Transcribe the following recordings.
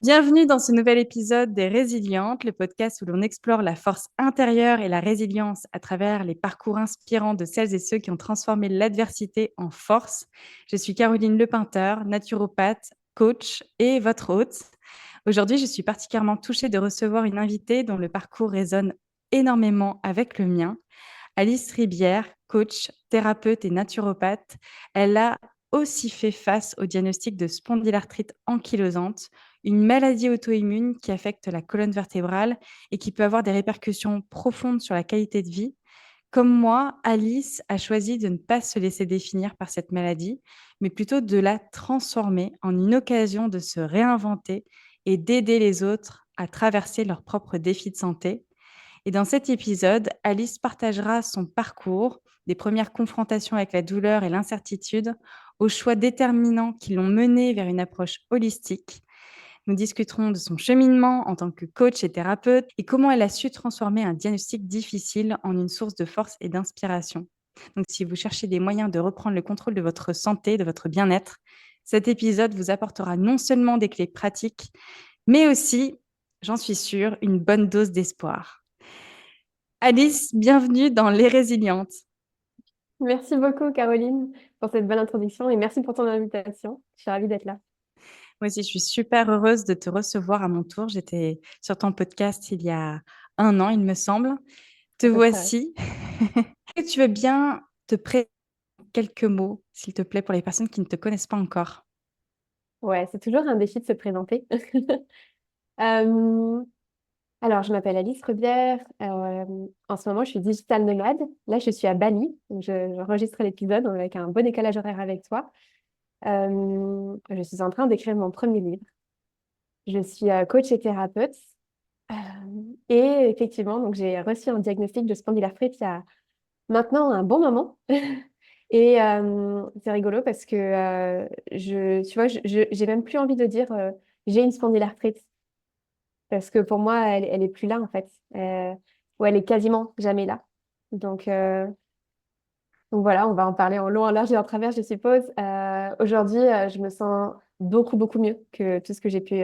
Bienvenue dans ce nouvel épisode des Résilientes, le podcast où l'on explore la force intérieure et la résilience à travers les parcours inspirants de celles et ceux qui ont transformé l'adversité en force. Je suis Caroline Lepinteur, naturopathe, coach et votre hôte. Aujourd'hui, je suis particulièrement touchée de recevoir une invitée dont le parcours résonne énormément avec le mien. Alice Ribière, coach, thérapeute et naturopathe, elle a aussi fait face au diagnostic de spondylarthrite ankylosante, une maladie auto-immune qui affecte la colonne vertébrale et qui peut avoir des répercussions profondes sur la qualité de vie. Comme moi, Alice a choisi de ne pas se laisser définir par cette maladie, mais plutôt de la transformer en une occasion de se réinventer et d'aider les autres à traverser leurs propres défis de santé. Et dans cet épisode, Alice partagera son parcours, des premières confrontations avec la douleur et l'incertitude, aux choix déterminants qui l'ont menée vers une approche holistique. Nous discuterons de son cheminement en tant que coach et thérapeute et comment elle a su transformer un diagnostic difficile en une source de force et d'inspiration. Donc, si vous cherchez des moyens de reprendre le contrôle de votre santé, de votre bien-être, cet épisode vous apportera non seulement des clés pratiques, mais aussi, j'en suis sûre, une bonne dose d'espoir. Alice, bienvenue dans Les Résilientes. Merci beaucoup, Caroline, pour cette bonne introduction et merci pour ton invitation. Je suis ravie d'être là. Moi aussi, je suis super heureuse de te recevoir à mon tour. J'étais sur ton podcast il y a un an, il me semble. Te À peu près, ouais. voici. Est-ce que tu veux bien te présenter en quelques mots, s'il te plaît, pour les personnes qui ne te connaissent pas encore? Ouais, c'est toujours un défi de se présenter. Euh, alors, je m'appelle Alice Rebière. En ce moment, je suis digital nomade. Là, je suis à Bali. J'enregistre l'épisode avec un bon décalage horaire avec toi. Je suis en train d'écrire mon premier livre. Je suis coach et thérapeute. Euh, et effectivement, donc j'ai reçu un diagnostic de spondylarthrite il y a maintenant un bon moment. Et c'est rigolo parce que tu vois, j'ai même plus envie de dire j'ai une spondylarthrite parce que pour moi, elle est plus là en fait. Ou elle est quasiment jamais là. Donc, euh, donc voilà, on va en parler en long, en large et en travers, je suppose. Aujourd'hui, je me sens beaucoup, beaucoup mieux que tout ce que j'ai pu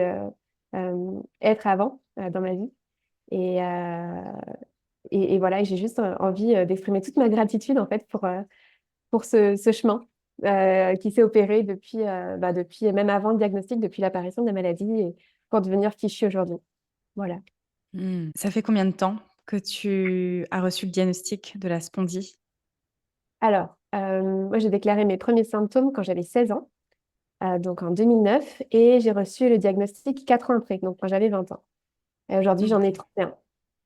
être avant dans ma vie. Et, euh, et voilà, et j'ai juste envie d'exprimer toute ma gratitude en fait pour ce chemin qui s'est opéré depuis même avant le diagnostic, depuis l'apparition de la maladie et pour devenir qui je suis aujourd'hui. Voilà. Ça fait combien de temps que tu as reçu le diagnostic de la spondie? Alors, moi, j'ai déclaré mes premiers symptômes quand j'avais 16 ans, donc en 2009, et j'ai reçu le diagnostic 4 ans après, donc quand j'avais 20 ans. Et aujourd'hui, j'en ai Ok. 31.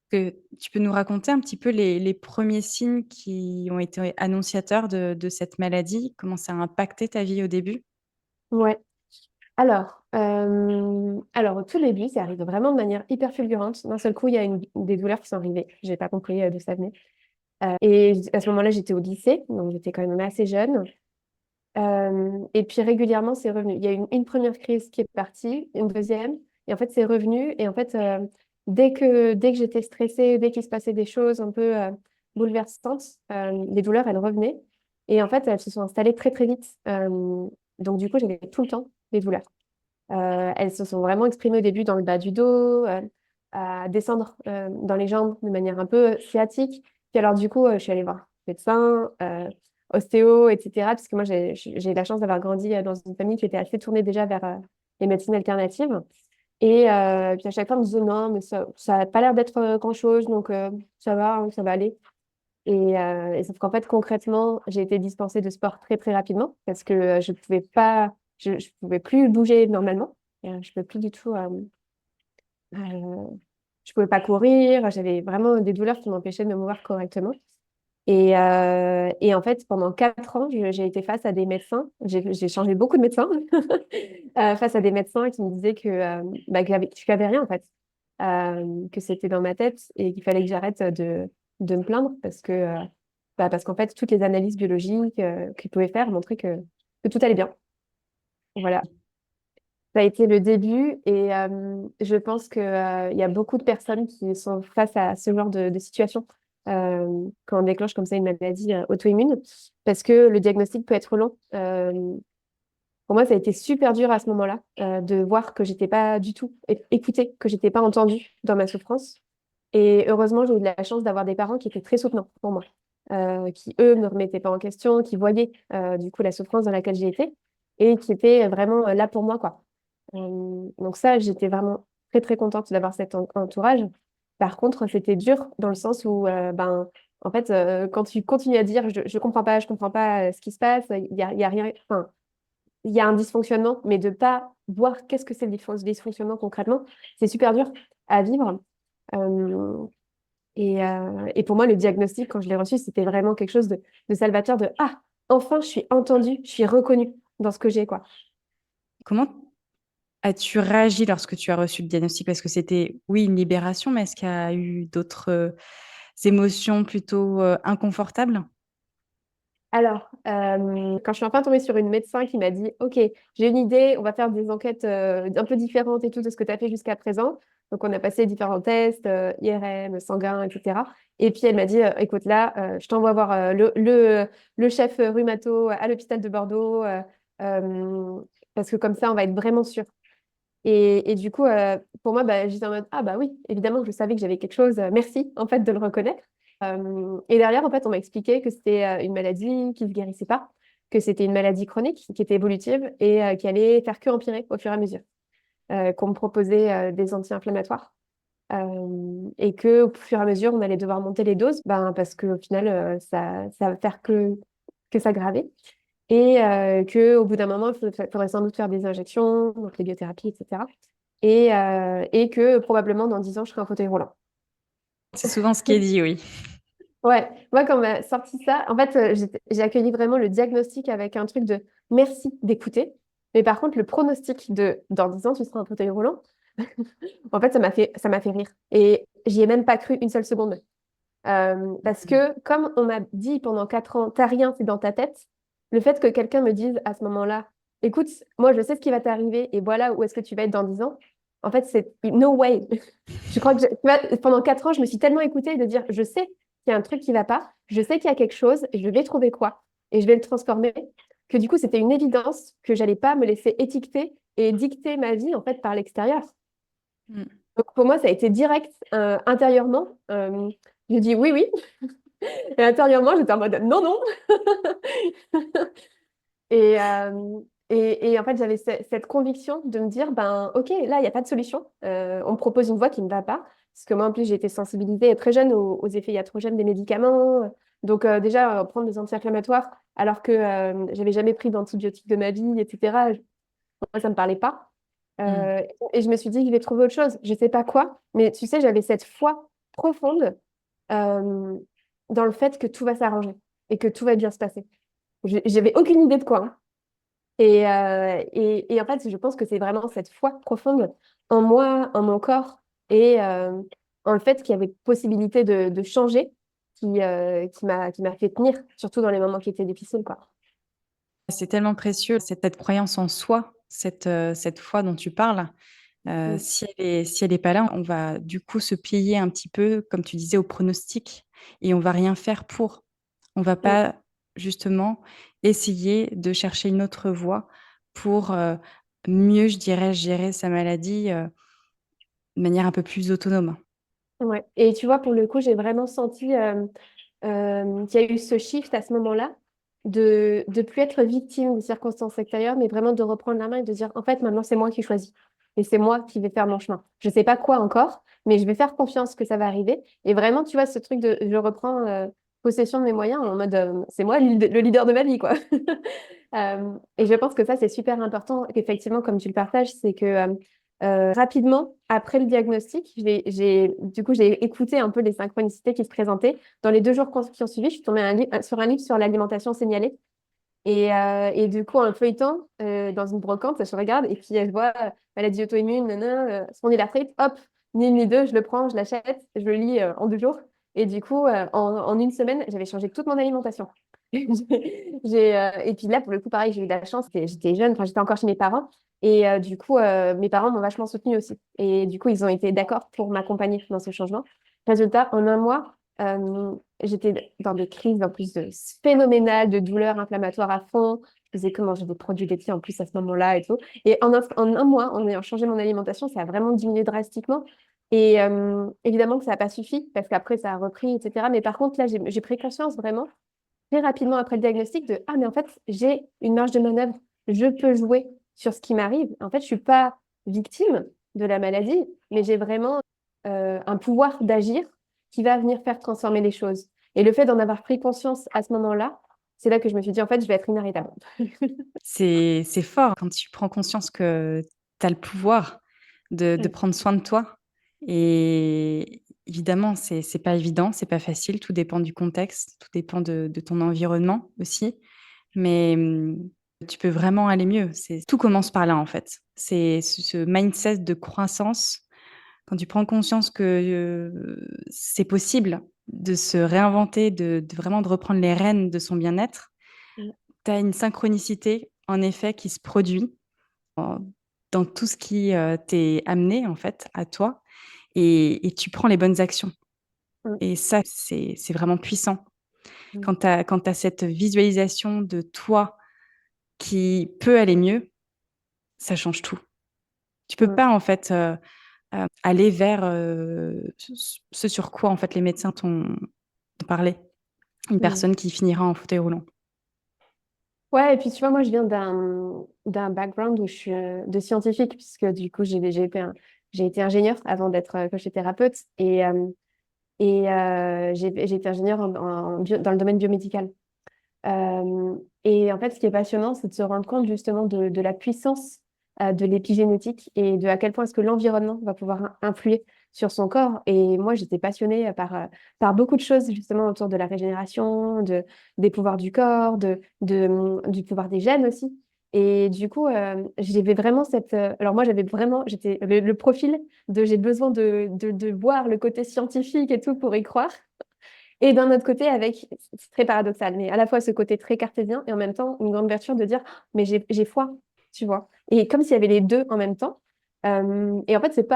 Que tu peux nous raconter un petit peu les premiers signes qui ont été annonciateurs de cette maladie? Comment ça a impacté ta vie au début? Ouais. Alors, au tout début, ça arrive vraiment de manière hyper fulgurante. D'un seul coup, il y a des douleurs qui sont arrivées. J'ai pas compris d'où ça venait. Et à ce moment-là, j'étais au lycée, donc j'étais quand même assez jeune. Et puis régulièrement, c'est revenu. Il y a eu une première crise qui est partie, une deuxième, et en fait, c'est revenu. Et en fait, dès que j'étais stressée, dès qu'il se passait des choses un peu bouleversantes, les douleurs, elles revenaient. Et en fait, elles se sont installées très, très vite. Donc, du coup, j'avais tout le temps des douleurs. Elles se sont vraiment exprimées au début dans le bas du dos, à descendre dans les jambes de manière un peu sciatique. Puis alors du coup, je suis allée voir un médecin, ostéo, etc. Parce que moi, j'ai eu la chance d'avoir grandi dans une famille qui était assez tournée déjà vers les médecines alternatives. Et puis à chaque fois, on me disait non, mais ça n'a pas l'air d'être grand-chose, donc ça va, hein, ça va aller. Et sauf qu'en fait, concrètement, j'ai été dispensée de sport très, très rapidement parce que je pouvais pas, je pouvais plus bouger normalement. Je pouvais plus du tout, euh, je pouvais pas courir. J'avais vraiment des douleurs qui m'empêchaient de me mouvoir correctement. Et en fait, pendant 4 ans, j'ai été face à des médecins. J'ai changé beaucoup de médecins face à des médecins qui me disaient que j'avais rien en fait, que c'était dans ma tête et qu'il fallait que j'arrête de me plaindre parce qu'en fait, toutes les analyses biologiques qu'ils pouvaient faire montraient que tout allait bien. Voilà. Ça a été le début et je pense que, il y a beaucoup de personnes qui sont face à ce genre de situation quand on déclenche comme ça une maladie auto-immune parce que le diagnostic peut être long. Pour moi, ça a été super dur à ce moment-là de voir que j'étais pas du tout écoutée, que j'étais pas entendue dans ma souffrance. Et heureusement, j'ai eu de la chance d'avoir des parents qui étaient très soutenants pour moi, qui, eux, ne remettaient pas en question, qui voyaient du coup la souffrance dans laquelle j'ai été et qui étaient vraiment là pour moi, quoi. Donc ça, j'étais vraiment très, très contente d'avoir cet entourage. Par contre, c'était dur dans le sens où, en fait, quand tu continues à dire je comprends pas ce qui se passe, il y a rien, enfin, il y a un dysfonctionnement, mais de pas voir qu'est-ce que c'est le dysfonctionnement concrètement, c'est super dur à vivre. Euh, et pour moi, le diagnostic, quand je l'ai reçu, c'était vraiment quelque chose de salvateur, de ah, enfin, je suis entendue, je suis reconnue dans ce que j'ai, quoi. Comment as-tu réagi lorsque tu as reçu le diagnostic? Parce que c'était, oui, une libération, mais est-ce qu'il y a eu d'autres émotions plutôt inconfortables? Alors, quand je suis enfin tombée sur une médecin qui m'a dit, OK, j'ai une idée, on va faire des enquêtes un peu différentes et tout de ce que tu as fait jusqu'à présent. Donc, on a passé différents tests, IRM, sanguin, etc. Et puis, elle m'a dit, écoute, là, je t'envoie voir le chef rhumato à l'hôpital de Bordeaux, parce que comme ça, on va être vraiment sûr. Et du coup, pour moi, bah, j'étais en mode, ah bah oui, évidemment, je savais que j'avais quelque chose. Merci, en fait, de le reconnaître. Et derrière, en fait, on m'a expliqué que c'était une maladie qui ne se guérissait pas, que c'était une maladie chronique qui était évolutive et qui allait faire que empirer au fur et à mesure. Qu'on me proposait des anti-inflammatoires et que au fur et à mesure, on allait devoir monter les doses, ben, parce qu'au final, ça va faire que s'aggraver. Et qu'au bout d'un moment, faudrait sans doute faire des injections, donc les biothérapies, etc. Et que probablement dans 10 ans, je serai en fauteuil roulant. C'est souvent ce qui est dit, oui. Ouais, moi, quand on m'a sorti ça, en fait, j'ai accueilli vraiment le diagnostic avec un truc de merci d'écouter. Mais par contre, le pronostic de dans 10 ans, tu seras en fauteuil roulant, en fait, ça m'a fait rire. Et j'y ai même pas cru une seule seconde. Parce que, comme on m'a dit pendant 4 ans, t'as rien, c'est dans ta tête, le fait que quelqu'un me dise à ce moment-là, écoute, moi, je sais ce qui va t'arriver et voilà où est-ce que tu vas être dans 10 ans, en fait, c'est no way. Je crois que tu vois, pendant 4 ans, je me suis tellement écoutée de dire, je sais qu'il y a un truc qui va pas, je sais qu'il y a quelque chose, et je vais trouver quoi, et je vais le transformer, que du coup, c'était une évidence que j'allais pas me laisser étiqueter et dicter ma vie, en fait, par l'extérieur. Mm. Donc, pour moi, ça a été direct, intérieurement. J'ai dit oui, oui. Et intérieurement, j'étais en mode non, non. Et, en fait, j'avais cette conviction de me dire, ben, OK, là, il n'y a pas de solution. On me propose une voie qui ne me va pas. Parce que moi, en plus, j'ai été sensibilisée très jeune aux effets iatrogènes des médicaments. Donc, déjà, prendre des anti-inflammatoires, alors que j'avais jamais pris d'antibiotiques de ma vie, etc., moi, ça ne me parlait pas. Mm. Euh, et je me suis dit, je vais trouver autre chose. Je ne sais pas quoi. Mais tu sais, j'avais cette foi profonde euh, dans le fait que tout va s'arranger et que tout va bien se passer. J'avais aucune idée de quoi, hein. Et en fait, je pense que c'est vraiment cette foi profonde en moi, en mon corps et en le fait qu'il y avait possibilité de changer qui m'a fait tenir, surtout dans les moments qui étaient difficiles, quoi. C'est tellement précieux, cette croyance en soi, cette foi dont tu parles. Mm. Si elle est pas là, on va du coup se plier un petit peu, comme tu disais, au pronostic et on va rien faire pour. On va Mm. pas justement essayer de chercher une autre voie pour, mieux, je dirais, gérer sa maladie, de manière un peu plus autonome. Ouais. Et tu vois, pour le coup, j'ai vraiment senti qu'il y a eu ce shift à ce moment-là de plus être victime des circonstances extérieures, mais vraiment de reprendre la main et de dire, en fait, maintenant, c'est moi qui choisis. Et c'est moi qui vais faire mon chemin. Je sais pas quoi encore, mais je vais faire confiance que ça va arriver. Et vraiment, tu vois, ce truc de je reprends possession de mes moyens en mode c'est moi le leader de ma vie, quoi. Et je pense que ça, c'est super important. Effectivement, comme tu le partages, c'est que rapidement, après le diagnostic, du coup, j'ai écouté un peu les synchronicités qui se présentaient. Dans les 2 jours qui ont suivi, je suis tombée sur un livre sur l'alimentation signalée. Et du coup, en feuilletant dans une brocante, je regarde et puis je vois maladie auto-immune, spondylarthrite, hop, ni une ni deux, je le prends, je l'achète, je le lis en 2 jours. Et du coup, en une semaine, j'avais changé toute mon alimentation. Et puis là, pour le coup, pareil, j'ai eu de la chance. J'étais jeune, enfin, j'étais encore chez mes parents. Et du coup, mes parents m'ont vachement soutenue aussi. Et du coup, ils ont été d'accord pour m'accompagner dans ce changement. Résultat, en un mois, j'étais dans des crises en plus phénoménales de douleurs inflammatoires à fond. faisais que manger des produits laitiers en plus à ce moment-là et tout. Et en un mois, en ayant changé mon alimentation, ça a vraiment diminué drastiquement. Et évidemment que ça n'a pas suffi parce qu'après, ça a repris, etc. Mais par contre, là, j'ai pris conscience vraiment très rapidement après le diagnostic de ah mais en fait j'ai une marge de manœuvre, je peux jouer sur ce qui m'arrive. En fait, je suis pas victime de la maladie, mais j'ai vraiment un pouvoir d'agir qui va venir faire transformer les choses. Et le fait d'en avoir pris conscience à ce moment-là, c'est là que je me suis dit en fait je vais être inarrêtable. C'est fort quand tu prends conscience que tu as le pouvoir de Mm, prendre soin de toi et évidemment, c'est pas évident, c'est pas facile, tout dépend du contexte, tout dépend de ton environnement aussi, mais tu peux vraiment aller mieux. C'est tout commence par là, en fait. C'est ce mindset de croissance, quand tu prends conscience que, c'est possible de se réinventer, de vraiment de reprendre les rênes de son bien-être. mm, Tu as une synchronicité, en effet, qui se produit en dans tout ce qui, t'est amené, en fait, à toi et tu prends les bonnes actions mm, et ça, c'est vraiment puissant. mm, Quand tu as cette visualisation de toi qui peut aller mieux, ça change tout. Tu peux mm, pas, en fait, aller vers, ce sur quoi, en fait, les médecins t'ont parlé. Une mm. personne qui finira en fauteuil roulant. Ouais, et puis tu vois, moi je viens d'un background où je suis de scientifique, puisque du coup j'ai été ingénieure avant d'être coach thérapeute. J'ai été ingénieure dans le domaine biomédical. Et en fait, ce qui est passionnant, c'est de se rendre compte justement de la puissance de l'épigénétique et de à quel point est-ce que l'environnement va pouvoir influer sur son corps. Et moi, j'étais passionnée par beaucoup de choses justement autour de la régénération, des pouvoirs du corps, du pouvoir des gènes aussi. Et du coup, j'avais vraiment alors moi, j'avais vraiment... J'étais le profil de j'ai besoin de voir le côté scientifique et tout pour y croire. Et d'un autre côté, c'est très paradoxal, mais à la fois ce côté très cartésien et en même temps une grande vertu de dire, mais j'ai foi, tu vois. Et comme s'il y avait les deux en même temps. Et en fait, c'est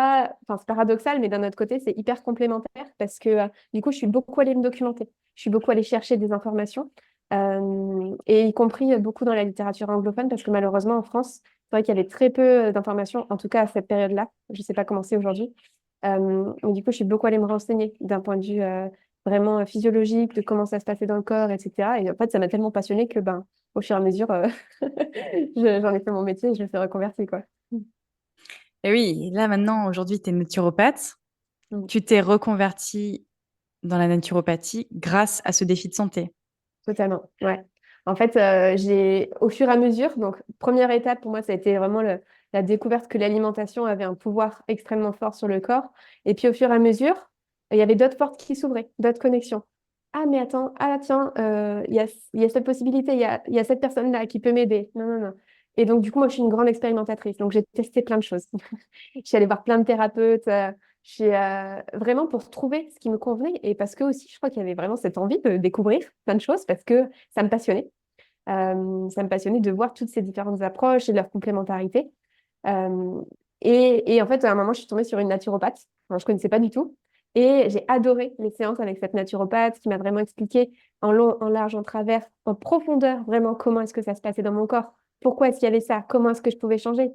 paradoxal, mais d'un autre côté, c'est hyper complémentaire parce que du coup, je suis beaucoup allée me documenter. Je suis beaucoup allée chercher des informations, et y compris beaucoup dans la littérature anglophone parce que malheureusement, en France, c'est vrai qu'il y avait très peu d'informations, en tout cas à cette période-là. Je ne sais pas comment c'est aujourd'hui. Mais du coup, je suis beaucoup allée me renseigner d'un point de vue vraiment physiologique, de comment ça se passait dans le corps, etc. Et en fait, ça m'a tellement passionnée que, ben, au fur et à mesure, j'en ai fait mon métier et je me suis reconvertie, quoi. Et oui, là maintenant, aujourd'hui, tu es naturopathe. Mm. Tu t'es reconvertie dans la naturopathie grâce à ce défi de santé. Totalement, ouais. En fait, au fur et à mesure, donc première étape pour moi, ça a été vraiment la découverte que l'alimentation avait un pouvoir extrêmement fort sur le corps. Et puis au fur et à mesure, il y avait d'autres portes qui s'ouvraient, d'autres connexions. Ah, mais attends, ah tiens, il y a cette possibilité, il y a cette personne-là qui peut m'aider. Non, non, non. Et donc, du coup, moi, je suis une grande expérimentatrice. Donc, j'ai testé plein de choses. Je suis allée voir plein de thérapeutes. Vraiment pour trouver ce qui me convenait et parce que aussi, je crois qu'il y avait vraiment cette envie de découvrir plein de choses parce que ça me passionnait. Ça me passionnait de voir toutes ces différentes approches et leurs complémentarités. Euh, et en fait, à un moment, je suis tombée sur une naturopathe. Enfin, je ne connaissais pas du tout. Et j'ai adoré les séances avec cette naturopathe qui m'a vraiment expliqué en long, en large, en travers, en profondeur, vraiment comment est-ce que ça se passait dans mon corps, pourquoi est-ce qu'il y avait ça, comment est-ce que je pouvais changer.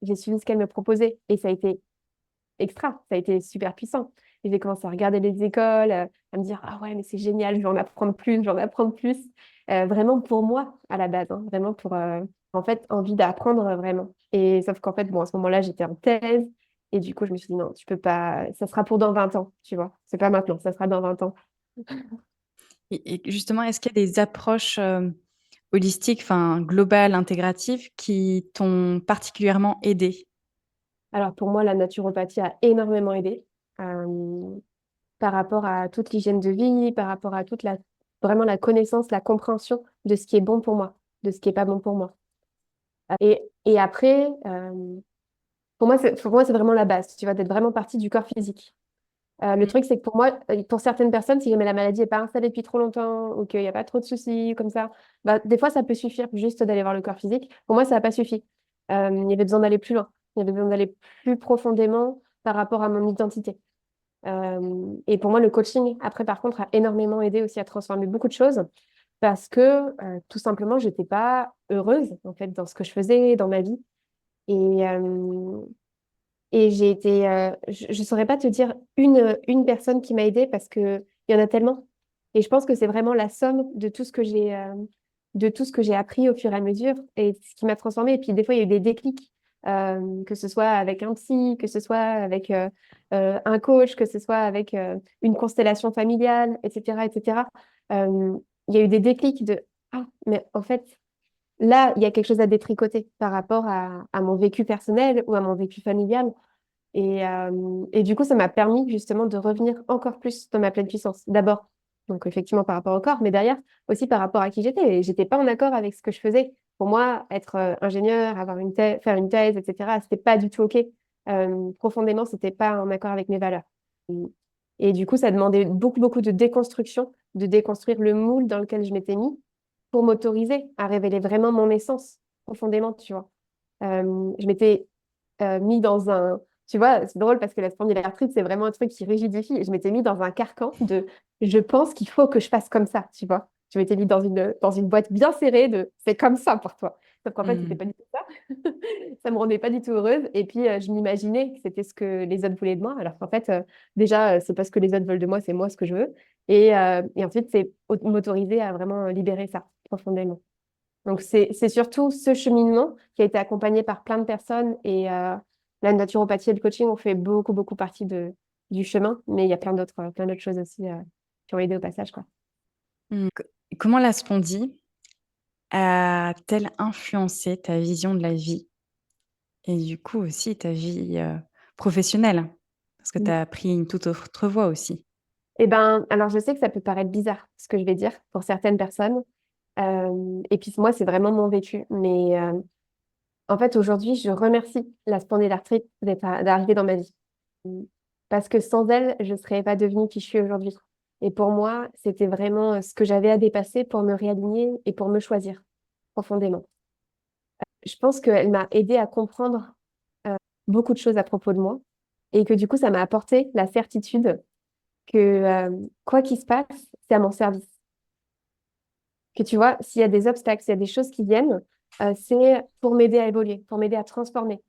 J'ai suivi ce qu'elle me proposait et ça a été extra, ça a été super puissant. Et j'ai commencé à regarder les écoles, à me dire, ah ouais, mais c'est génial, je vais en apprendre plus, je vais en apprendre plus. Vraiment pour moi, à la base, hein, vraiment pour, en fait, envie d'apprendre vraiment. Et sauf qu'en fait, bon, à ce moment-là, j'étais en thèse, et du coup, je me suis dit, non, tu peux pas, ça sera pour dans 20 ans, tu vois. C'est pas maintenant, ça sera dans 20 ans. Et justement, est-ce qu'il y a des approches, holistiques, enfin globales, intégratives qui t'ont particulièrement aidé? Alors pour moi, la naturopathie a énormément aidé. euh, Par rapport à toute l'hygiène de vie, par rapport à vraiment la connaissance, la compréhension de ce qui est bon pour moi, de ce qui est pas bon pour moi. Et après, pour moi, c'est vraiment la base, tu vois, d'être vraiment partie du corps physique. Le Mmh. truc, c'est que pour moi, pour certaines personnes, si jamais la maladie n'est pas installée depuis trop longtemps ou qu'il n'y a pas trop de soucis comme ça, bah, des fois, ça peut suffire juste d'aller voir le corps physique. Pour moi, ça n'a pas suffi. Il y avait besoin d'aller plus loin. Il y avait besoin d'aller plus profondément par rapport à mon identité. Et pour moi, le coaching, après, par contre, a énormément aidé aussi à transformer beaucoup de choses. parce que tout simplement, j'étais pas heureuse en fait dans ce que je faisais, dans ma vie. Et, et j'ai été, je saurais pas te dire une personne qui m'a aidée parce que il y en a tellement. Et je pense que c'est vraiment la somme de tout ce que de tout ce que j'ai appris au fur et à mesure et ce qui m'a transformée. Et puis des fois, il y a eu des déclics, que ce soit avec un psy, que ce soit avec un coach, que ce soit avec une constellation familiale, etc., etc. Il y a eu des déclics de ah, mais en fait, là, il y a quelque chose à détricoter par rapport à mon vécu personnel ou à mon vécu familial. Et du coup, ça m'a permis justement de revenir encore plus dans ma pleine puissance. D'abord, donc effectivement par rapport au corps, mais derrière aussi par rapport à qui j'étais. Et j'étais pas en accord avec ce que je faisais. Pour moi, être ingénieur, avoir une thèse, faire une thèse, etc., c'était pas du tout OK. Profondément, c'était pas en accord avec mes valeurs. Et du coup, ça demandait beaucoup, beaucoup de déconstruction, de déconstruire le moule dans lequel je m'étais mis pour m'autoriser à révéler vraiment mon essence profondément, tu vois. Je m'étais mis dans un... Tu vois, c'est drôle parce que la spondylarthrite, c'est vraiment un truc qui rigidifie. Et je m'étais mis dans un carcan de je pense qu'il faut que je fasse comme ça, tu vois. Je m'étais mis dans une boîte bien serrée de c'est comme ça pour toi. Sauf qu'en fait, c'était Hmm. pas du tout ça. Ça me rendait pas du tout heureuse. Et puis, je m'imaginais que c'était ce que les autres voulaient de moi. Alors qu'en fait, déjà, c'est pas ce que les autres veulent de moi, c'est moi ce que je veux. Et ensuite, c'est m'autoriser à vraiment libérer ça profondément. Donc, c'est surtout ce cheminement qui a été accompagné par plein de personnes et la naturopathie et le coaching ont fait beaucoup, beaucoup partie du chemin, mais il y a plein d'autres choses aussi qui ont aidé au passage, quoi. Hmm. Comment la spondie a-t-elle influencé ta vision de la vie et du coup aussi ta vie, professionnelle? Parce que tu Mm. as pris une toute autre voie aussi. Eh ben, alors je sais que ça peut paraître bizarre, ce que je vais dire pour certaines personnes. Et puis moi, c'est vraiment mon vécu. Mais en fait, aujourd'hui, je remercie la spondylarthrite d'arriver dans ma vie. Parce que sans elle, je ne serais pas devenue qui je suis aujourd'hui. Et pour moi, c'était vraiment ce que j'avais à dépasser pour me réaligner et pour me choisir profondément. Je pense qu'elle m'a aidée à comprendre beaucoup de choses à propos de moi et que du coup, ça m'a apporté la certitude que quoi qu'il se passe, c'est à mon service. Que tu vois, s'il y a des obstacles, s'il y a des choses qui viennent, c'est pour m'aider à évoluer, pour m'aider à transformer.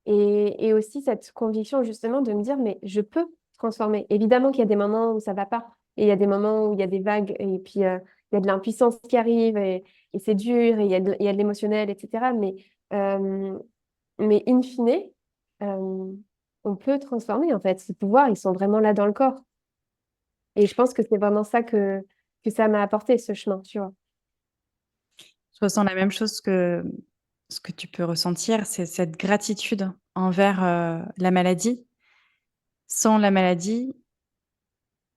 Et aussi cette conviction justement de me dire, mais je peux transformer. Évidemment qu'il y a des moments où ça va pas, et il y a des moments où il y a des vagues, et puis il y a de l'impuissance qui arrive, et c'est dur, et il y a de l'émotionnel, etc. Euh, mais in fine, euh, on peut transformer en fait. Ces pouvoirs, ils sont vraiment là dans le corps. Et je pense que c'est vraiment ça que ça m'a apporté, ce chemin, tu vois. Je ressens la même chose que ce que tu peux ressentir, c'est cette gratitude envers, la maladie. Sans la maladie,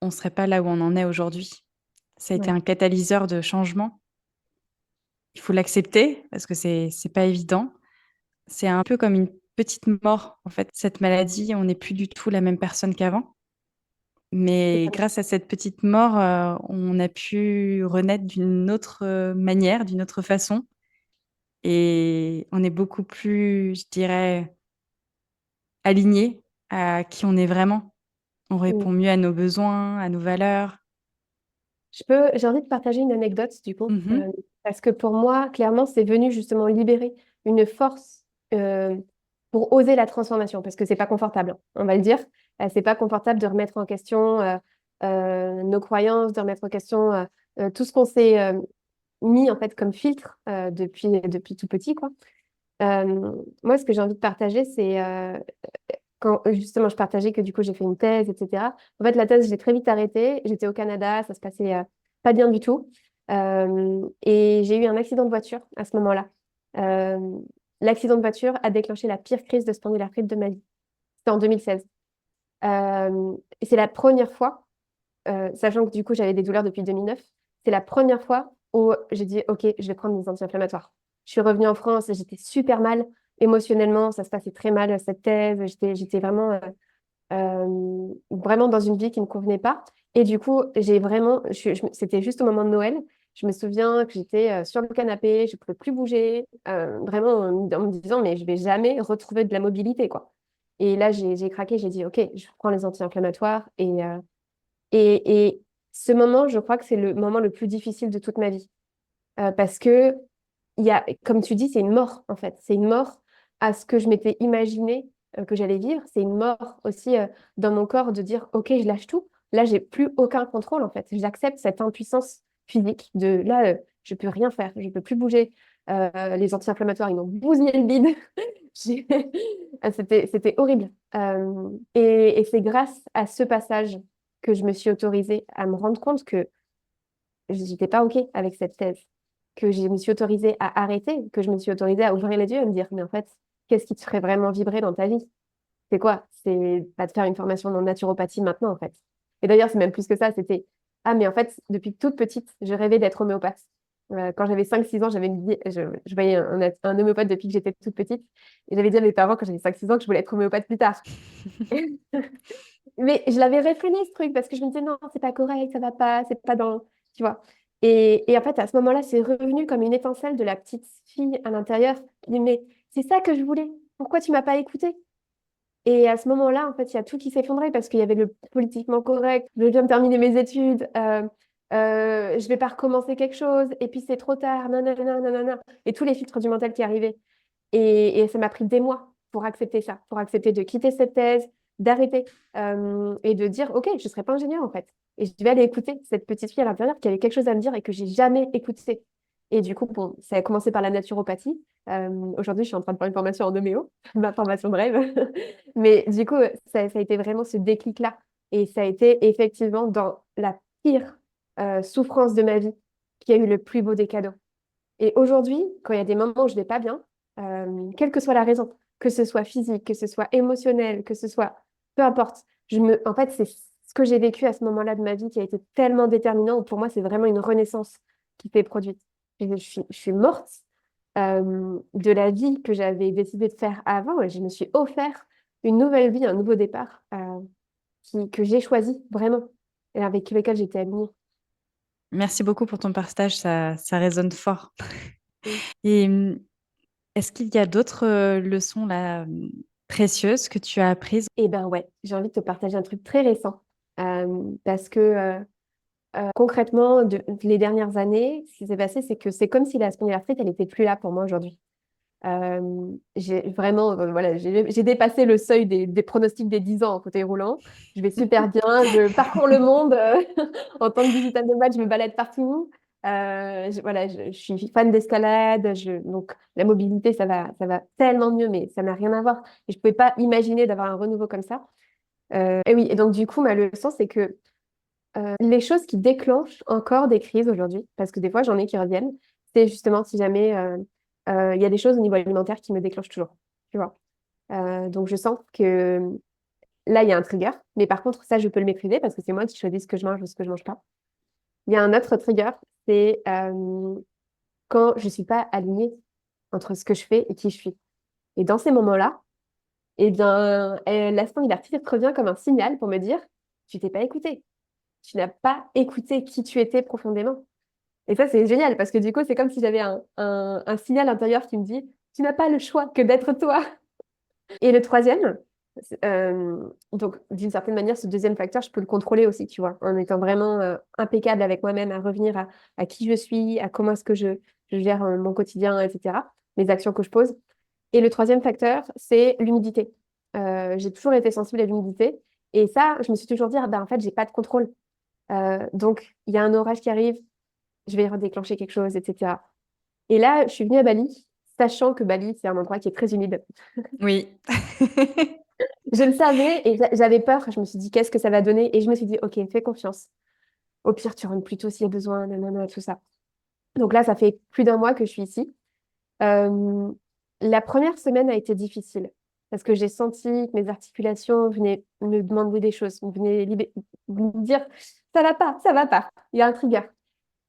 on ne serait pas là où on en est aujourd'hui. Ça a été Ouais. un catalyseur de changement. Il faut l'accepter parce que c'est pas évident. C'est un peu comme une petite mort, en fait. Cette maladie, on n'est plus du tout la même personne qu'avant. Mais Totalement. grâce à cette petite mort, on a pu renaître d'une autre, manière, d'une autre façon et on est beaucoup plus, je dirais, alignés à qui on est vraiment. On Mm. répond mieux à nos besoins, à nos valeurs. J'ai envie de partager une anecdote du coup, Mmh mh. parce que pour moi, clairement, c'est venu justement libérer une force pour oser la transformation, parce que c'est pas confortable, hein, on va le dire. C'est pas confortable de remettre en question nos croyances, de remettre en question tout ce qu'on s'est mis en fait comme filtre depuis tout petit, quoi. Moi, ce que j'ai envie de partager, c'est quand justement je partageais que du coup j'ai fait une thèse, etc. En fait, la thèse, j'ai très vite arrêté. J'étais au Canada, ça se passait pas bien du tout. Et j'ai eu un accident de voiture à ce moment-là. Euh, L'accident de voiture a déclenché la pire crise de spondylarthrite de ma vie. C'était en 2016. Et c'est la première fois, sachant que du coup j'avais des douleurs depuis 2009, c'est la première fois où j'ai dit, OK, je vais prendre des anti-inflammatoires. Je suis revenue en France, j'étais super mal émotionnellement, ça se passait très mal cette thèse, j'étais vraiment vraiment dans une vie qui ne me convenait pas. Et du coup, j'ai vraiment, c'était juste au moment de Noël. Je me souviens que j'étais sur le canapé, je ne pouvais plus bouger, vraiment en me disant, mais je vais jamais retrouver de la mobilité, quoi. Et là, j'ai craqué, j'ai dit, OK, je prends les anti-inflammatoires. Et ce moment, je crois que c'est le moment le plus difficile de toute ma vie. parce que comme tu dis, c'est une mort en fait. C'est une mort à ce que je m'étais imaginé que j'allais vivre. C'est une mort aussi dans mon corps de dire, OK, je lâche tout. Là, j'ai plus aucun contrôle en fait. J'accepte cette impuissance physique de là, je peux rien faire, je peux plus bouger. Les anti-inflammatoires, ils m'ont bousillé le bide. J'ai- c'était horrible. Et c'est grâce à ce passage que je me suis autorisée à me rendre compte que j'étais pas OK avec cette thèse, que je me suis autorisée à arrêter, que je me suis autorisée à ouvrir les yeux et me dire, mais en fait, qu'est-ce qui te ferait vraiment vibrer dans ta vie? C'est quoi? C'est pas de faire une formation en naturopathie maintenant, en fait. Et d'ailleurs, c'est même plus que ça, c'était, ah, mais en fait, depuis toute petite, je rêvais d'être homéopathe. Quand j'avais 5 6 ans, je voyais un homéopathe depuis que j'étais toute petite. Et j'avais dit à mes parents, quand j'avais 5 6 ans, que je voulais être homéopathe plus tard. Mais je l'avais réfréné ce truc parce que je me disais non, c'est pas correct, ça va pas, c'est pas dans, tu vois. Et en fait, à ce moment-là, c'est revenu comme une étincelle de la petite fille à l'intérieur qui dit, mais c'est ça que je voulais. Pourquoi tu m'as pas écouté? Et à ce moment-là, en fait, il y a tout qui s'effondrait parce qu'il y avait le politiquement correct, je viens de terminer mes études, je vais pas recommencer quelque chose, et puis c'est trop tard, nanana, nanana, et tous les filtres du mental qui arrivaient. Et ça m'a pris des mois pour accepter ça, pour accepter de quitter cette thèse, d'arrêter et de dire, OK, je ne serai pas ingénieure en fait. Et je vais aller écouter cette petite fille à l'intérieur qui avait quelque chose à me dire et que j'ai jamais écouté. Et du coup, bon, ça a commencé par la naturopathie. Aujourd'hui, je suis en train de faire une formation en homéo, ma formation de rêve. Mais du coup, ça a été vraiment ce déclic-là. Et ça a été effectivement dans la pire souffrance de ma vie qui a eu le plus beau des cadeaux. Et aujourd'hui, quand il y a des moments où je vais pas bien, quelle que soit la raison, que ce soit physique, que ce soit émotionnel, que ce soit, peu importe, en fait, c'est ce que j'ai vécu à ce moment-là de ma vie qui a été tellement déterminant. Pour moi, c'est vraiment une renaissance qui s'est produite. Je suis morte de la vie que j'avais décidé de faire avant et je me suis offert une nouvelle vie, un nouveau départ que j'ai choisi vraiment et avec lequel j'étais alignée. Merci beaucoup pour ton partage, ça résonne fort. Mm. Et est-ce qu'il y a d'autres leçons là, précieuses que tu as apprises? Eh ben ouais, j'ai envie de te partager un truc très récent. Parce que concrètement, les dernières années, ce qui s'est passé, c'est que c'est comme si la spondylarthrite, elle n'était plus là pour moi aujourd'hui. J'ai vraiment, voilà, j'ai dépassé le seuil des pronostics des 10 ans en fauteuil roulant. Je vais super bien, je parcours le monde. En tant que digital nomade, je me balade partout. Voilà, je suis fan d'escalade. Donc, la mobilité, ça va tellement mieux, mais ça n'a rien à voir. Et je ne pouvais pas imaginer d'avoir un renouveau comme ça. Et oui, et donc du coup, ma leçon, c'est que les choses qui déclenchent encore des crises aujourd'hui, parce que des fois j'en ai qui reviennent, c'est justement si jamais il y a des choses au niveau alimentaire qui me déclenchent toujours, tu vois. Donc je sens que là, il y a un trigger, mais par contre, ça, je peux le maîtriser parce que c'est moi qui choisis ce que je mange ou ce que je mange pas. Il y a un autre trigger, c'est quand je suis pas alignée entre ce que je fais et qui je suis. Et dans ces moments-là, eh bien, l'instant, il revient comme un signal pour me dire, tu t'es pas écouté. Tu n'as pas écouté qui tu étais profondément. Et ça, c'est génial parce que du coup, c'est comme si j'avais un signal intérieur qui me dit, tu n'as pas le choix que d'être toi. Et le troisième, donc d'une certaine manière, ce deuxième facteur, je peux le contrôler aussi, tu vois, en étant vraiment impeccable avec moi-même, à revenir à qui je suis, à comment est-ce que je gère mon quotidien, etc., les actions que je pose. Et le troisième facteur, c'est l'humidité. J'ai toujours été sensible à l'humidité. Et ça, je me suis toujours dit, ah ben, en fait, j'ai pas de contrôle. Donc, il y a un orage qui arrive, je vais redéclencher quelque chose, etc. Et là, je suis venue à Bali, sachant que Bali, c'est un endroit qui est très humide. Oui. Je le savais et j'avais peur. Je me suis dit, qu'est-ce que ça va donner? Et je me suis dit, OK, fais confiance. Au pire, tu rentres plus tôt s'il y a besoin, nanana, tout ça. Donc là, ça fait plus d'un mois que je suis ici. Euh, la première semaine a été difficile parce que j'ai senti que mes articulations venaient me demander des choses, venaient me dire, ça va pas, ça va pas. Il y a un trigger.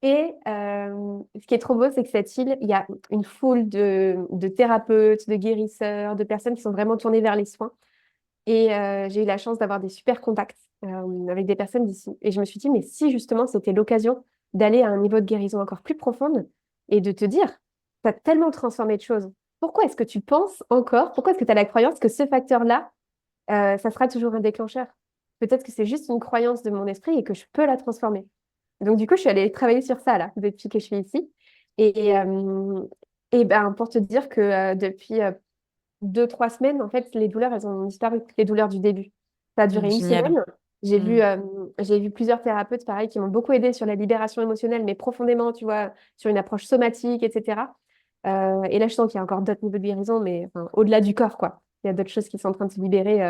Et ce qui est trop beau, c'est que cette île, il y a une foule de thérapeutes, de guérisseurs, de personnes qui sont vraiment tournées vers les soins. Et j'ai eu la chance d'avoir des super contacts avec des personnes d'ici. Et je me suis dit, mais si justement c'était l'occasion d'aller à un niveau de guérison encore plus profonde et de te dire, tu as tellement transformé de choses. Pourquoi est-ce que tu penses encore, pourquoi est-ce que tu as la croyance que ce facteur-là, ça sera toujours un déclencheur? Peut-être que c'est juste une croyance de mon esprit et que je peux la transformer. Donc, du coup, je suis allée travailler sur ça, là, depuis que je suis ici. Et, et ben, pour te dire que depuis 2, 3 semaines, en fait, les douleurs, elles ont disparu, les douleurs du début. Ça a duré une Génial. semaine. J'ai vu, Mm. euh, j'ai vu plusieurs thérapeutes, pareil, qui m'ont beaucoup aidé sur la libération émotionnelle, mais profondément, tu vois, sur une approche somatique, etc. Et là, je sens qu'il y a encore d'autres niveaux de guérison, mais enfin, au-delà du corps, quoi. Il y a d'autres choses qui sont en train de se libérer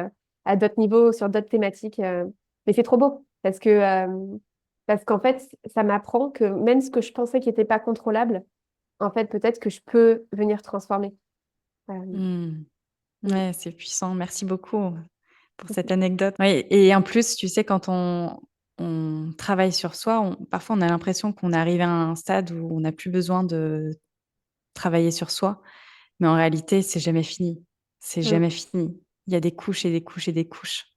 à d'autres niveaux, sur d'autres thématiques. Mais c'est trop beau, parce qu'en fait, ça m'apprend que même ce que je pensais qui n'était pas contrôlable, en fait, peut-être que je peux venir transformer. Euh, Mm. mm, Ouais, c'est puissant. Merci beaucoup pour cette anecdote. Ouais, et en plus, tu sais, quand on travaille sur soi, parfois on a l'impression qu'on est arrivé à un stade où on n'a plus besoin de travailler sur soi, mais en réalité, c'est jamais fini. C'est mm. jamais fini. Il y a des couches et des couches et des couches.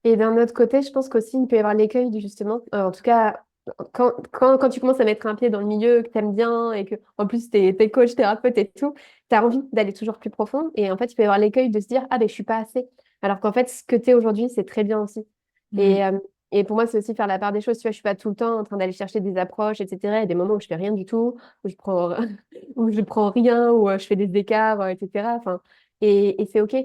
Et d'un autre côté, je pense qu'aussi, il peut y avoir l'écueil du justement, en tout cas, quand tu commences à mettre un pied dans le milieu que tu aimes bien et que, en plus, t'es coach, thérapeute et tout, tu as envie d'aller toujours plus profond. Et en fait, il peut y avoir l'écueil de se dire, ah ben, je suis pas assez. Alors qu'en fait, ce que tu es aujourd'hui, c'est très bien aussi. Mmh. Et, euh, et pour moi, c'est aussi faire la part des choses. Tu vois, je suis pas tout le temps en train d'aller chercher des approches, etc. Il y a des moments où je fais rien du tout, où je prends, où je prends rien, où je fais des écarts, etc. Enfin, et c'est OK.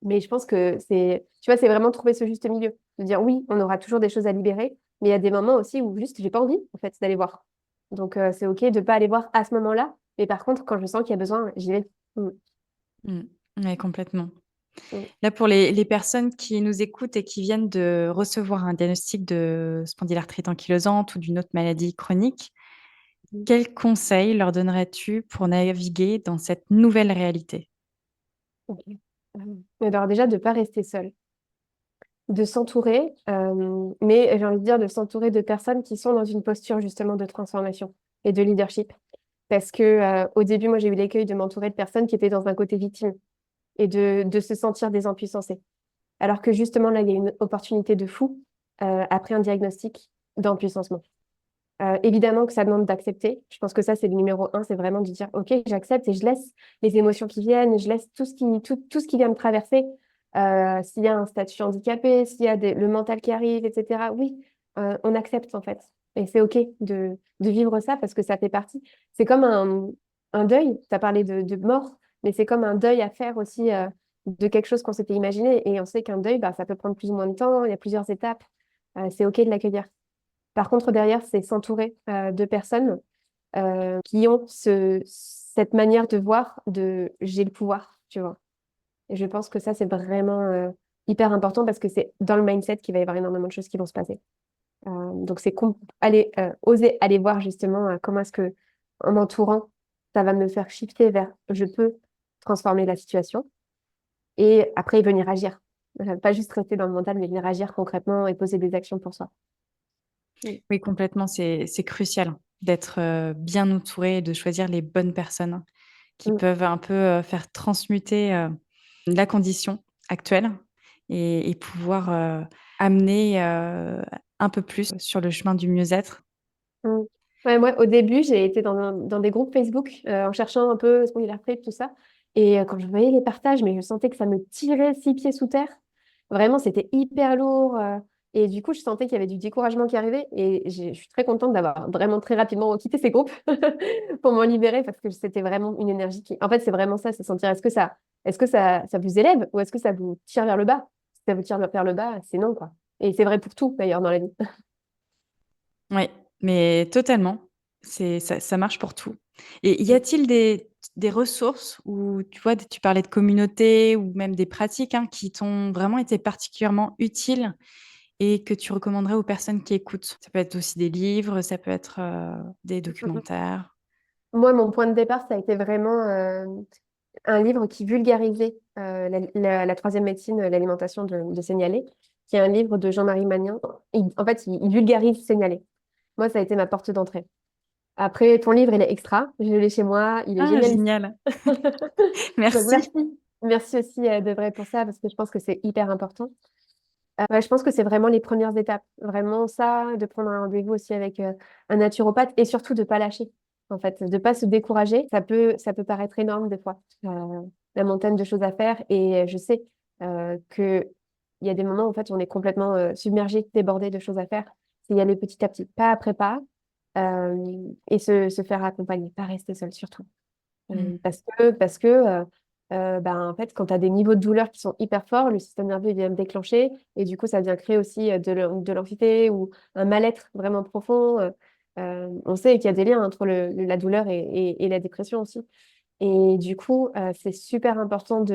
Mais je pense que tu vois, c'est vraiment trouver ce juste milieu. De dire oui, on aura toujours des choses à libérer, mais il y a des moments aussi où juste j'ai pas envie, en fait, d'aller voir. Donc, c'est OK de pas aller voir à ce moment-là. Mais par contre, quand je sens qu'il y a besoin, j'y vais. Mm, Mmh. Ouais, complètement. mm, Là, pour les personnes qui nous écoutent et qui viennent de recevoir un diagnostic de spondylarthrite ankylosante ou d'une autre maladie chronique, mm. quels conseils leur donnerais-tu pour naviguer dans cette nouvelle réalité? OK. Mais alors déjà, de pas rester seul. De s'entourer, mais j'ai envie de dire de s'entourer de personnes qui sont dans une posture justement de transformation et de leadership. Parce que au début, moi, j'ai eu l'écueil de m'entourer de personnes qui étaient dans un côté victime et de se sentir désempuissance. Alors que justement, là, il y a une opportunité de fou après un diagnostic d'empuissancement. Évidemment que ça demande d'accepter. Je pense que ça, c'est le numéro un, c'est vraiment de dire, OK, j'accepte et je laisse les émotions qui viennent, je laisse tout ce qui vient me traverser. S'il y a un statut handicapé, s'il y a le mental qui arrive, etc. Oui, on accepte en fait. Et c'est OK de vivre ça parce que ça fait partie. C'est comme un deuil. Tu as parlé de mort, mais c'est comme un deuil à faire aussi de quelque chose qu'on s'était imaginé. Et on sait qu'un deuil, bah, ça peut prendre plus ou moins de temps, il y a plusieurs étapes. C'est OK de l'accueillir. Par contre, derrière, c'est s'entourer de personnes qui ont cette manière de voir de j'ai le pouvoir, tu vois. Et je pense que ça, c'est vraiment hyper important parce que c'est dans le mindset qu'il va y avoir énormément de choses qui vont se passer. Donc, oser aller voir justement comment est-ce que, en m'entourant, ça va me faire shifter vers je peux transformer la situation et après venir agir. Pas juste rester dans le mental, mais venir agir concrètement et poser des actions pour soi. Mm. Oui, complètement, c'est crucial d'être, bien entouré et de choisir les bonnes personnes qui Mm. peuvent un peu, faire transmuter, la condition actuelle et pouvoir, amener, un peu plus sur le chemin du mieux-être. Mm. Ouais, moi, au début, j'ai été dans des groupes Facebook en cherchant un peu ce qu'on a fait, tout ça. Et quand je voyais les partages, mais je sentais que ça me tirait 6 pieds sous terre. Vraiment, c'était hyper lourd. Et du coup, je sentais qu'il y avait du découragement qui arrivait. Et je suis très contente d'avoir vraiment très rapidement quitté ces groupes pour m'en libérer parce que c'était vraiment une énergie qui. En fait, c'est vraiment ça, c'est sentir est-ce que ça vous élève ou est-ce que ça vous tire vers le bas? Si ça vous tire vers le bas, c'est non, quoi. Et c'est vrai pour tout, d'ailleurs, dans la vie. Oui, mais totalement. Ça marche pour tout. Et y a-t-il des ressources où, tu vois, tu parlais de communautés ou même des pratiques, hein, qui t'ont vraiment été particulièrement utiles et que tu recommanderais aux personnes qui écoutent? Ça peut être aussi des livres, ça peut être, des documentaires. Moi, mon point de départ, ça a été vraiment un livre qui vulgarisait la troisième médecine, l'alimentation de Seignalé, qui est un livre de Jean-Marie Magnin. En fait, il vulgarise Seignalé. Moi, ça a été ma porte d'entrée. Après, ton livre, il est extra. Je l'ai chez moi. Il est Ah génial. génial! Donc, Merci. merci. Merci aussi de vrai pour ça, parce que je pense que c'est hyper important. Ouais, je pense que c'est vraiment les premières étapes. Vraiment ça, de prendre un rendez-vous aussi avec un naturopathe et surtout de pas lâcher. En fait, de pas se décourager. Ça peut paraître énorme des fois, la montagne de choses à faire. Et je sais que il y a des moments où en fait on est complètement submergé, débordé de choses à faire. C'est y aller petit à petit, pas après pas, et se faire accompagner, pas rester seul surtout. Mm. En fait, quand tu as des niveaux de douleur qui sont hyper forts, le système nerveux il vient me déclencher et du coup, ça vient créer aussi de l'anxiété ou un mal-être vraiment profond. On sait qu'il y a des liens entre la douleur et la dépression aussi. Et du coup, c'est super important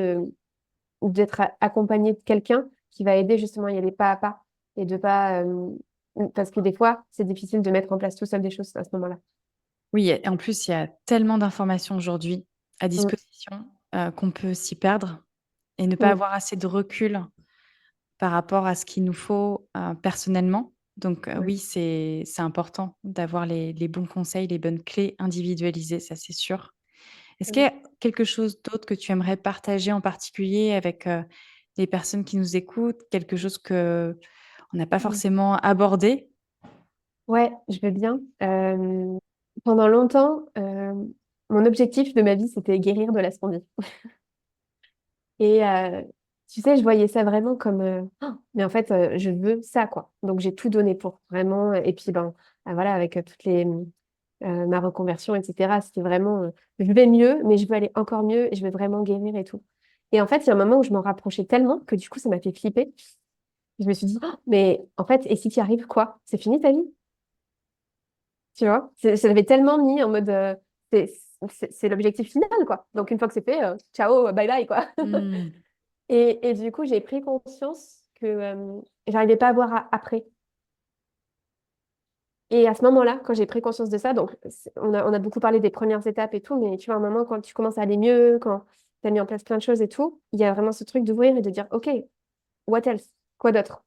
d'être accompagné de quelqu'un qui va aider justement à y aller pas à pas et de pas parce que des fois, c'est difficile de mettre en place tout seul des choses à ce moment-là. Oui, et en plus, il y a tellement d'informations aujourd'hui à Mm, disposition, qu'on peut s'y perdre et ne pas mm, avoir assez de recul par rapport à ce qu'il nous faut, personnellement. Donc, ouais, oui, c'est important d'avoir les bons conseils, les bonnes clés individualisées, ça, c'est sûr. Est-ce qu'il y mm, a quelque chose d'autre que tu aimerais partager en particulier avec, les personnes qui nous écoutent? Quelque chose qu'on n'a pas mm. forcément abordé? Ouais, je veux bien. Pendant longtemps, mon objectif de ma vie, c'était guérir de la spondyle. Et tu sais, je voyais ça vraiment comme, oh, mais en fait, je veux ça, quoi. Donc j'ai tout donné pour vraiment. Et puis voilà, avec toutes les ma reconversion, etc. C'était vraiment, je vais mieux, mais je veux aller encore mieux et je veux vraiment guérir et tout. Et en fait, il y a un moment où je m'en rapprochais tellement que du coup, ça m'a fait flipper. Je me suis dit, oh, mais en fait, et si tu y arrives, quoi? C'est fini ta vie? Tu vois? Ça l'avait tellement mis en mode, c'est c'est l'objectif final, quoi. Donc une fois que c'est fait, ciao, bye bye, quoi. Mmh. Et du coup, j'ai pris conscience que j'arrivais pas à voir après. Et à ce moment-là, quand j'ai pris conscience de ça, donc on a beaucoup parlé des premières étapes et tout, mais tu vois, à un moment, quand tu commences à aller mieux, quand tu as mis en place plein de choses et tout, il y a vraiment ce truc d'ouvrir et de dire, OK, what else? Quoi d'autre?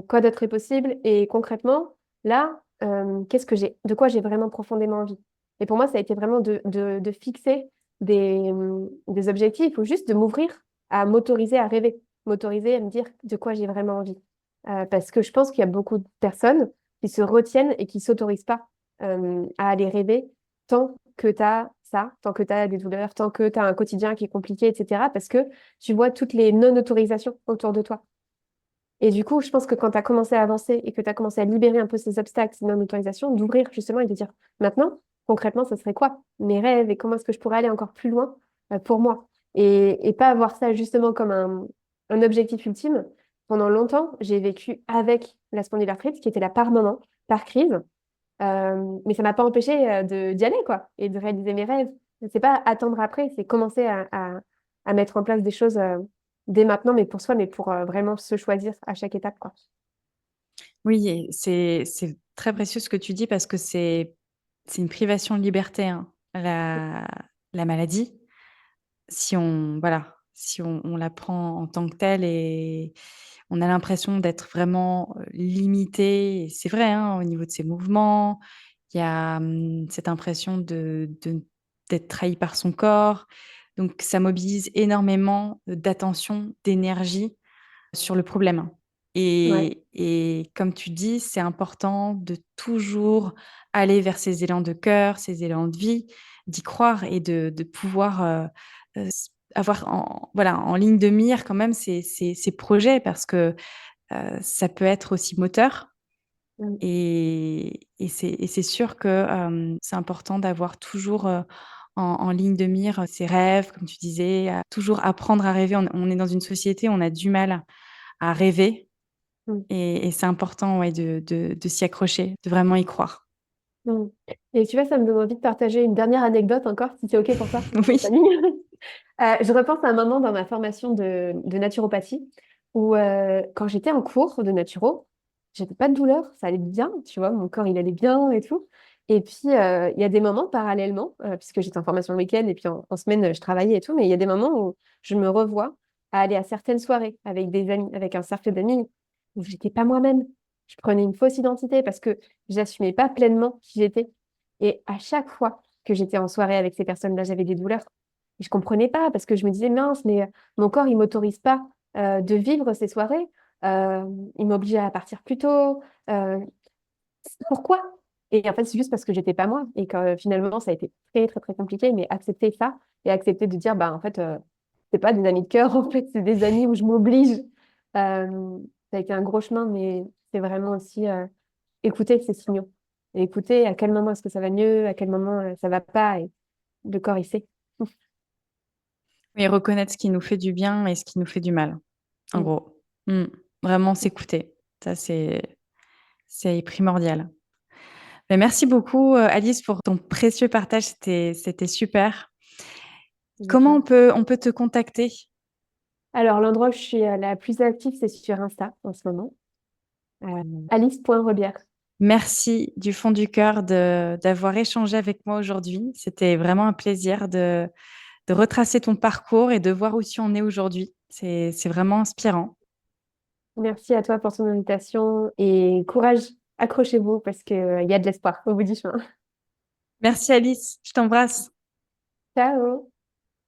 Quoi d'autre est possible? Et concrètement, là, de quoi j'ai vraiment profondément envie? Et pour moi, ça a été vraiment de fixer des objectifs ou juste de m'ouvrir à m'autoriser à rêver, m'autoriser à me dire de quoi j'ai vraiment envie. Parce que je pense qu'il y a beaucoup de personnes qui se retiennent et qui s'autorisent pas à aller rêver tant que tu as ça, tant que tu as des douleurs, tant que tu as un quotidien qui est compliqué, etc. Parce que tu vois toutes les non-autorisations autour de toi. Et du coup, je pense que quand tu as commencé à avancer et que tu as commencé à libérer un peu ces obstacles, ces non-autorisations, d'ouvrir justement et de dire maintenant, concrètement, ça serait quoi mes rêves et comment est-ce que je pourrais aller encore plus loin pour moi et pas avoir ça justement comme un objectif ultime. Pendant longtemps, j'ai vécu avec la spondylarthrite qui était là par moment, par crise, mais ça m'a pas empêché d'y aller quoi et de réaliser mes rêves. C'est pas attendre après, c'est commencer à mettre en place des choses dès maintenant, mais pour soi, mais pour vraiment se choisir à chaque étape, quoi. Oui, et c'est très précieux ce que tu dis parce que c'est une privation de liberté, hein, la maladie. Si on voilà, si on la prend en tant que telle et on a l'impression d'être vraiment, limité et c'est vrai, hein, au niveau de ses mouvements. Il y a, cette impression d'être trahi par son corps. Donc ça mobilise énormément, d'attention, d'énergie sur le problème Ouais. et comme tu dis, c'est important de toujours aller vers ces élans de cœur, ces élans de vie, d'y croire et de pouvoir, s avoir en ligne de mire quand même ces projets parce que, ça peut être aussi moteur Mm. et c'est sûr que, c'est important d'avoir toujours, en ligne de mire, ses rêves, comme tu disais, à toujours apprendre à rêver. On est dans une société où on a du mal à rêver Mm. et c'est important, ouais, de s'y accrocher, de vraiment y croire. Mm. Et tu vois, ça me donne envie de partager une dernière anecdote encore, si c'est OK pour toi, Oui. Fanny. Je repense à un moment dans ma formation de naturopathie où, quand j'étais en cours de naturo, j'avais pas de douleur, ça allait bien, tu vois, mon corps il allait bien et tout. Et puis, il y a des moments parallèlement, puisque j'étais en formation le week-end et puis en semaine, je travaillais et tout, mais il y a des moments où je me revois à aller à certaines soirées avec des amis, avec un cercle d'amis où j'étais pas moi-même. Je prenais une fausse identité parce que j'assumais pas pleinement qui j'étais. Et à chaque fois que j'étais en soirée avec ces personnes-là, j'avais des douleurs. Et je comprenais pas parce que je me disais, mince, mais mon corps, il m'autorise pas de vivre ces soirées. Euh, il m'obligeait à partir plus tôt. Euh, Pourquoi? Et en fait, c'est juste parce que j'étais pas moi. Et que finalement, ça a été très, très, très compliqué. Mais accepter ça et accepter de dire, bah, en fait, c'est pas des amis de cœur, en fait, c'est des amis où je m'oblige. Ça a été un gros chemin, mais c'est vraiment aussi écouter ces signaux. et écouter à quel moment est-ce que ça va mieux, à quel moment ça va pas, et le corps, il sait. Et reconnaître ce qui nous fait du bien et ce qui nous fait du mal, en Mm. gros. Mmh. Vraiment s'écouter. Ça, c'est primordial. Beh, merci beaucoup, Alice, pour ton précieux partage. C'était super. Comment Exactement. on peut te contacter? Alors, l'endroit où je suis la plus active, c'est sur Insta en ce moment. Alice.Rebière. Merci du fond du cœur d'avoir échangé avec moi aujourd'hui. C'était vraiment un plaisir de retracer ton parcours et de voir où tu en es aujourd'hui. C'est vraiment inspirant. Merci à toi pour ton invitation et courage, accrochez-vous parce qu'il y a de l'espoir au bout du chemin. Merci Alice, je t'embrasse. Ciao!